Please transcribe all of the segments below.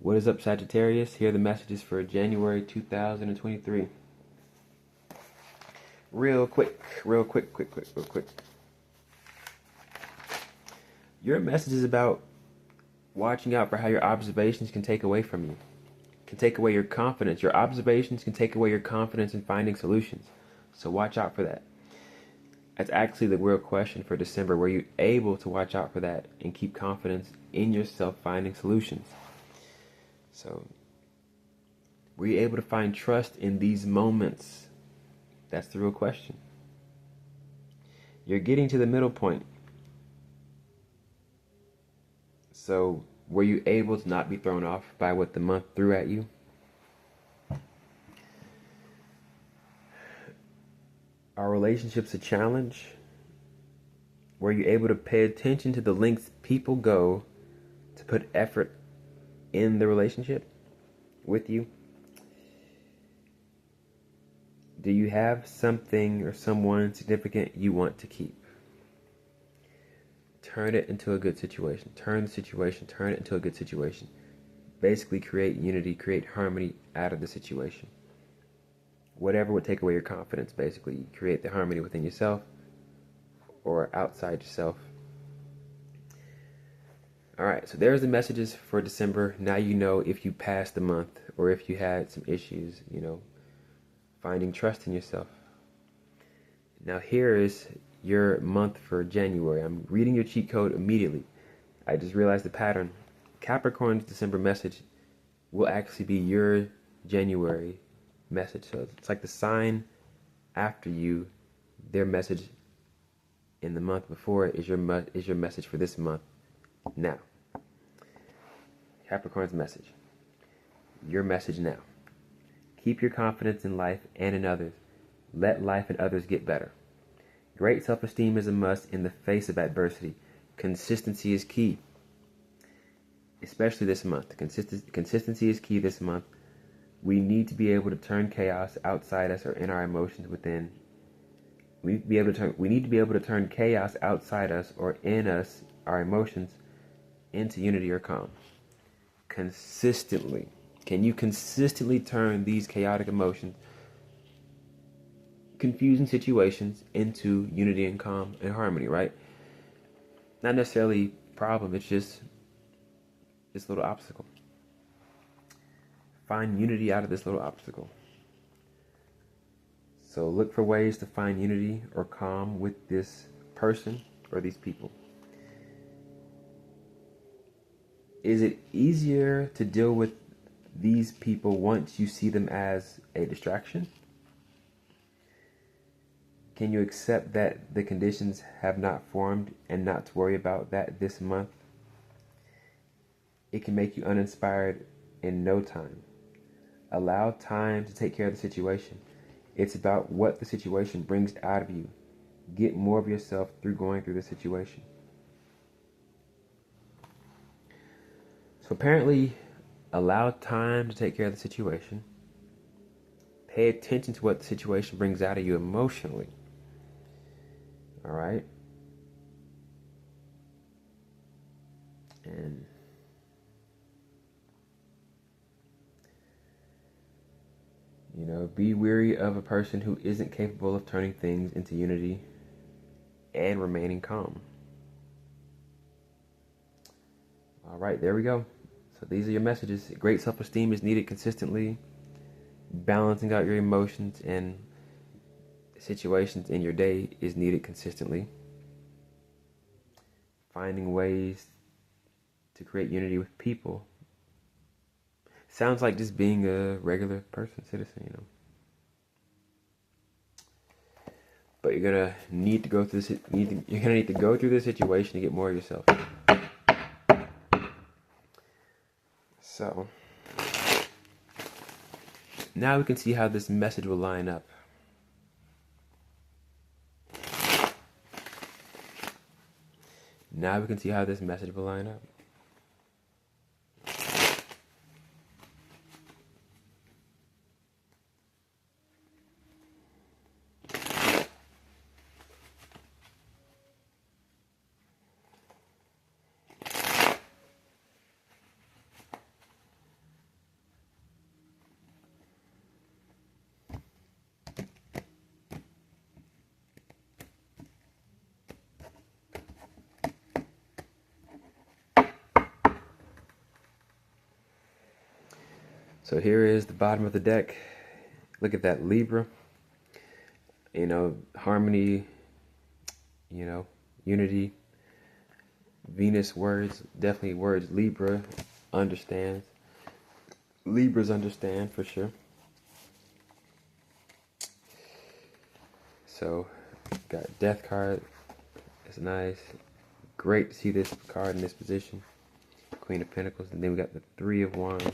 What is up, Sagittarius? Here are the messages for January 2023. Real quick. Your message is about watching out for how your observations can take away from you, can take away your confidence. Your observations can take away your confidence in finding solutions. So watch out for that. That's actually the real question for December. Were you able to watch out for that and keep confidence in yourself finding solutions? So, were you able to find trust in these moments? That's the real question. You're getting to the middle point. So, were you able to not be thrown off by what the month threw at you? Are relationships a challenge? Were you able to pay attention to the lengths people go to put effort in the relationship with you? Do you have something or someone significant you want to keep? Turn it into a good situation. Turn it into a good situation. Basically create unity, create harmony out of the situation. Whatever would take away your confidence, basically. Create the harmony within yourself or outside yourself. Alright, so there's the messages for December. Now you know if you passed the month or if you had some issues, finding trust in yourself. Now here is your month for January. I'm reading your cheat code immediately. I just realized the pattern. Capricorn's December message will actually be your January message. So it's like the sign after you, their message in the month before is your message for this month. Now, Capricorn's message. Your message now. Keep your confidence in life and in others. Let life and others get better. Great self-esteem is a must in the face of adversity. Consistency is key. Especially this month. Consistency is key this month. We need to be able to turn chaos outside us or in our emotions within. We need to be able to turn chaos outside us or in us, our emotions, into unity or calm. Consistently. Can you consistently turn these chaotic emotions, confusing situations, into unity and calm and harmony, right? Not necessarily problem, it's just this little obstacle. Find unity out of this little obstacle. So look for ways to find unity or calm with this person or these people. Is it easier to deal with these people once you see them as a distraction? Can you accept that the conditions have not formed and not to worry about that this month? It can make you uninspired in no time. Allow time to take care of the situation. It's about what the situation brings out of you. Get more of yourself through going through the situation. So apparently, allow time to take care of the situation. Pay attention to what the situation brings out of you emotionally. Alright? And be wary of a person who isn't capable of turning things into unity and remaining calm. Alright, there we go. So these are your messages. Great self-esteem is needed consistently. Balancing out your emotions and situations in your day is needed consistently. Finding ways to create unity with people sounds like just being a regular person, citizen, But you're gonna need to go through this. You're gonna need to go through this situation to get more of yourself. So now we can see how this message will line up. Now we can see how this message will line up. So here is the bottom of the deck. Look at that, Libra. You know, harmony, you know, unity. Venus words, definitely words. Libra understands. Libras understand for sure. So, got Death card. It's nice. Great to see this card in this position. Queen of Pentacles. And then we got the Three of Wands.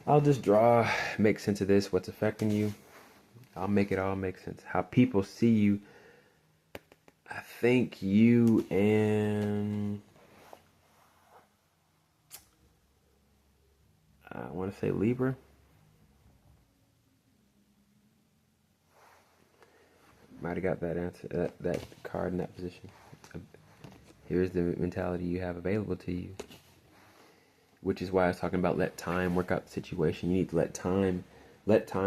I'll just draw, make sense of this, what's affecting you. I'll make it all make sense. How people see you. I think you and I want to say Libra. Might have got that answer, that card in that position. Here's the mentality you have available to you. Which is why I was talking about let time work out the situation. You need to let time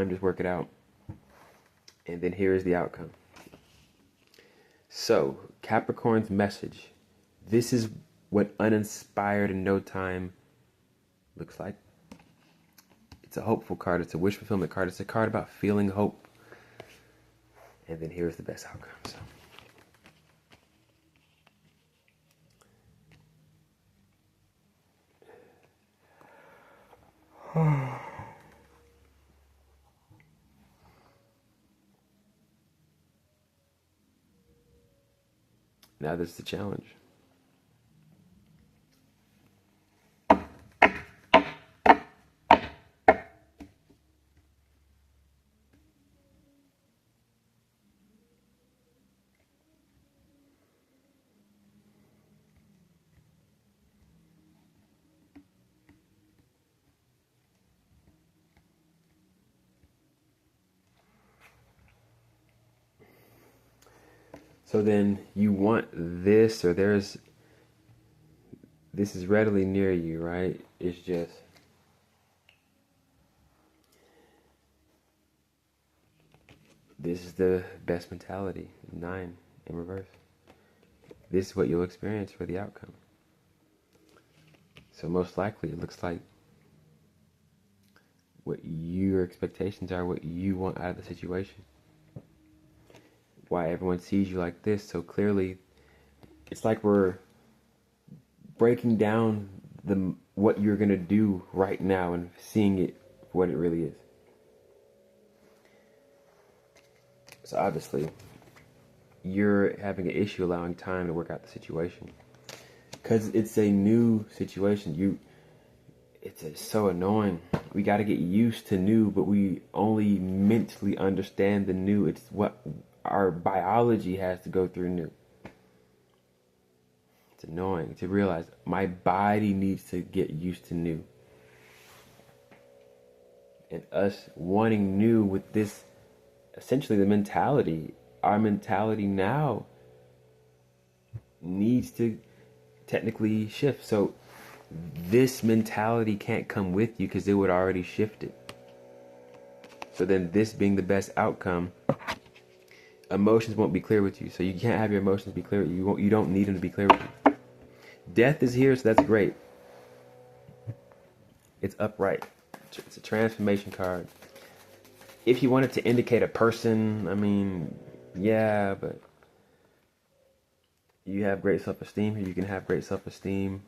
just work it out. And then here is the outcome. So, Capricorn's message. This is what uninspired in no time looks like. It's a hopeful card. It's a wish fulfillment card. It's a card about feeling hope. And then here's the best outcome. So. Now this is the challenge. So then you want this, or this is readily near you, right? It's just this is the best mentality. 9 in reverse. This is what you'll experience for the outcome. So most likely it looks like what your expectations are, what you want out of the situation. Why everyone sees you like this so clearly. It's like we're breaking down what you're gonna do right now and seeing it for what it really is. So obviously you're having an issue allowing time to work out the situation because it's a new situation. It's so annoying. We got to get used to new, but we only mentally understand the new. It's what our biology has to go through new. It's annoying to realize my body needs to get used to new. And us wanting new with this, essentially the mentality, our mentality now needs to technically shift. So this mentality can't come with you because it would already shifted. So then this being the best outcome, emotions won't be clear with you. So you can't have your emotions be clear with you. You don't need them to be clear with you. Death is here, so that's great. It's upright. It's a transformation card. If you wanted to indicate a person, I mean, yeah, but you have great self-esteem here. You can have great self-esteem.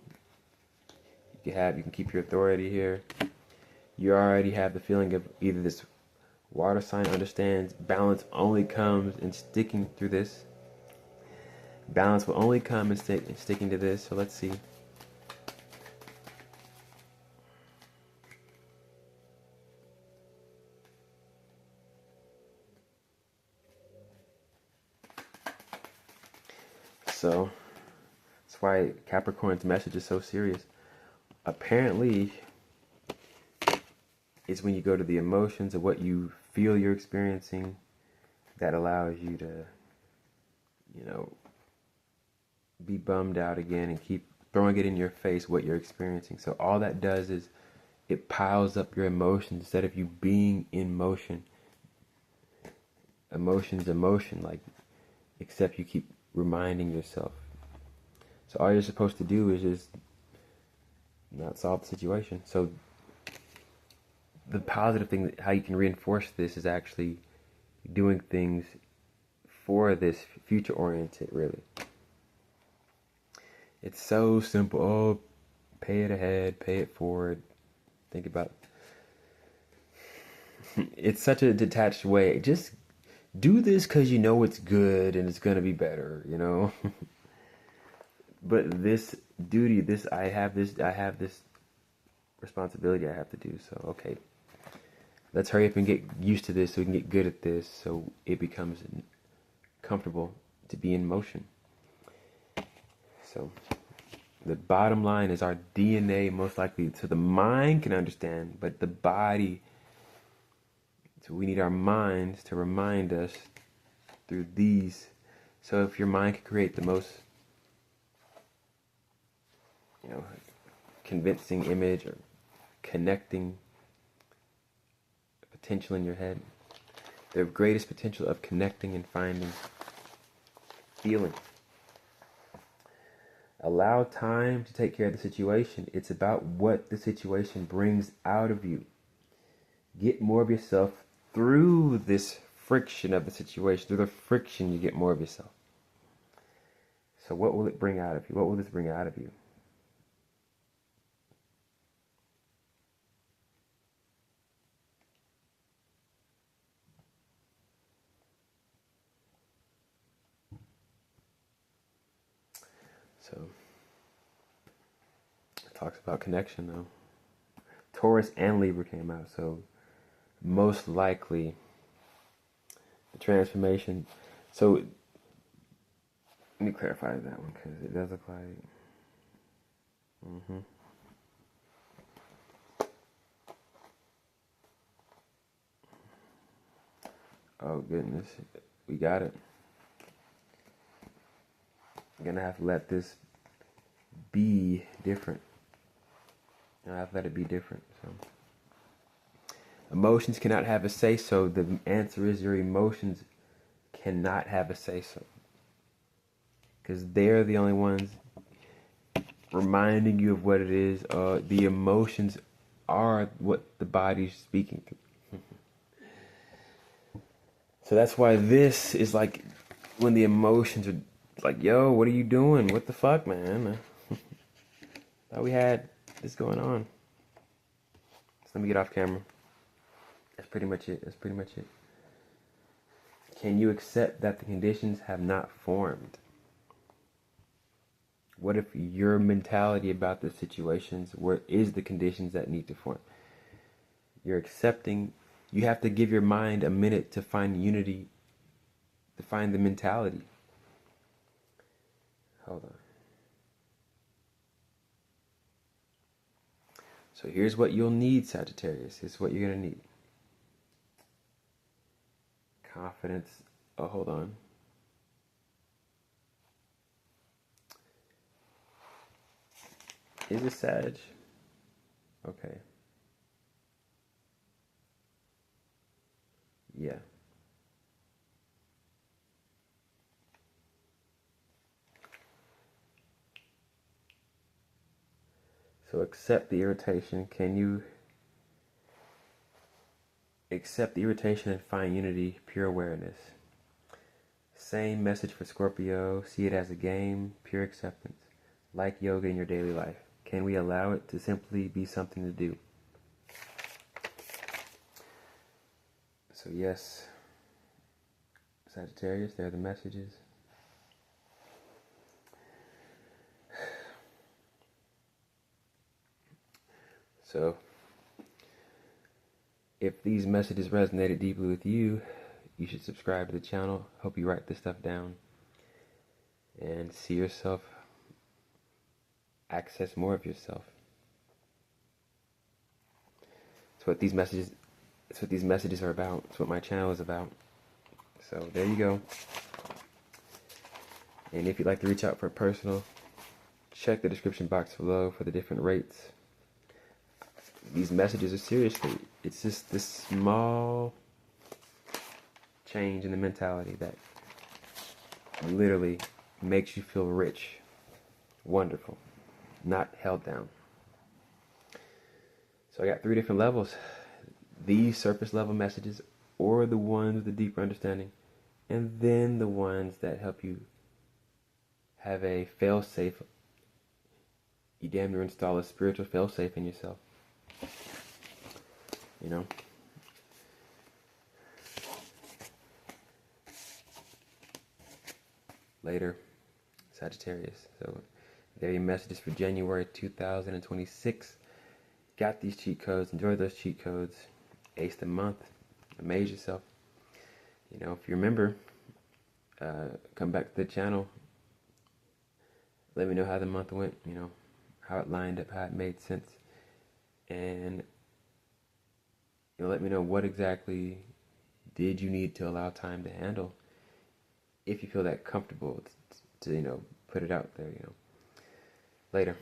You can keep your authority here. You already have the feeling of either this water sign understands balance only comes in sticking through this. Balance will only come in sticking to this. So let's see. So that's why Capricorn's message is so serious. Apparently, it's when you go to the emotions of what you feel you're experiencing that allows you to, be bummed out again and keep throwing it in your face what you're experiencing. So all that does is it piles up your emotions instead of you being in motion. Emotion's emotion, except you keep reminding yourself. So all you're supposed to do is just not solve the situation. So the positive thing, how you can reinforce this is actually doing things for this future oriented, really. It's so simple. Oh, pay it ahead, pay it forward. Think about it. It's such a detached way. Just do this because you know it's good and it's going to be better, you know? But this duty, I have this responsibility I have to do. So, okay, let's hurry up and get used to this so we can get good at this so it becomes comfortable to be in motion. So the bottom line is our DNA most likely, so the mind can understand, but the body, so we need our minds to remind us through these. So if your mind can create the most, convincing image or connecting potential in your head, the greatest potential of connecting and finding feeling. Allow time to take care of the situation. It's about what the situation brings out of you. Get more of yourself through this friction of the situation. Through the friction, you get more of yourself. So what will it bring out of you? What will this bring out of you? So it talks about connection, though. Taurus and Libra came out, so most likely the transformation. So let me clarify that one because it does look like. Oh goodness, we got it. I'm gonna have to let this be different. I have to let it be different. So emotions cannot have a say so. The answer is your emotions cannot have a say so. Because they're the only ones reminding you of what it is. The emotions are what the body's speaking to. So that's why this is like when the emotions are like, yo, what are you doing? What the fuck, man? Thought we had this going on. So let me get off camera. That's pretty much it. Can you accept that the conditions have not formed? What if your mentality about the situations is the conditions that need to form? You're accepting. You have to give your mind a minute to find unity, to find the mentality. Hold on. So here's what you'll need, Sagittarius. Here's what you're going to need. Confidence. Oh, hold on. Is it Sag? Okay. Yeah. So accept the irritation. Can you accept the irritation and find unity, pure awareness? Same message for Scorpio. See it as a game, pure acceptance. Like yoga in your daily life. Can we allow it to simply be something to do? So yes, Sagittarius, there are the messages. So if these messages resonated deeply with you, you should subscribe to the channel. Hope you write this stuff down and see yourself, access more of yourself. It's what these messages are about. It's what my channel is about. So there you go. And if you'd like to reach out for a personal, check the description box below for the different rates. These messages are seriously, it's just this small change in the mentality that literally makes you feel rich, wonderful, not held down. So I got 3 different levels. these surface level messages, or the ones with a deeper understanding, and then the ones that help you have a fail-safe. You damn near install a spiritual fail-safe in yourself. You know? Later, Sagittarius. So, there are your messages for January 2026. Got these cheat codes. Enjoy those cheat codes. Ace the month. Amaze yourself. You know, if you remember, come back to the channel. Let me know how the month went. You know, how it lined up, how it made sense. And let me know what exactly did you need to allow time to handle, if you feel that comfortable to put it out there. Later.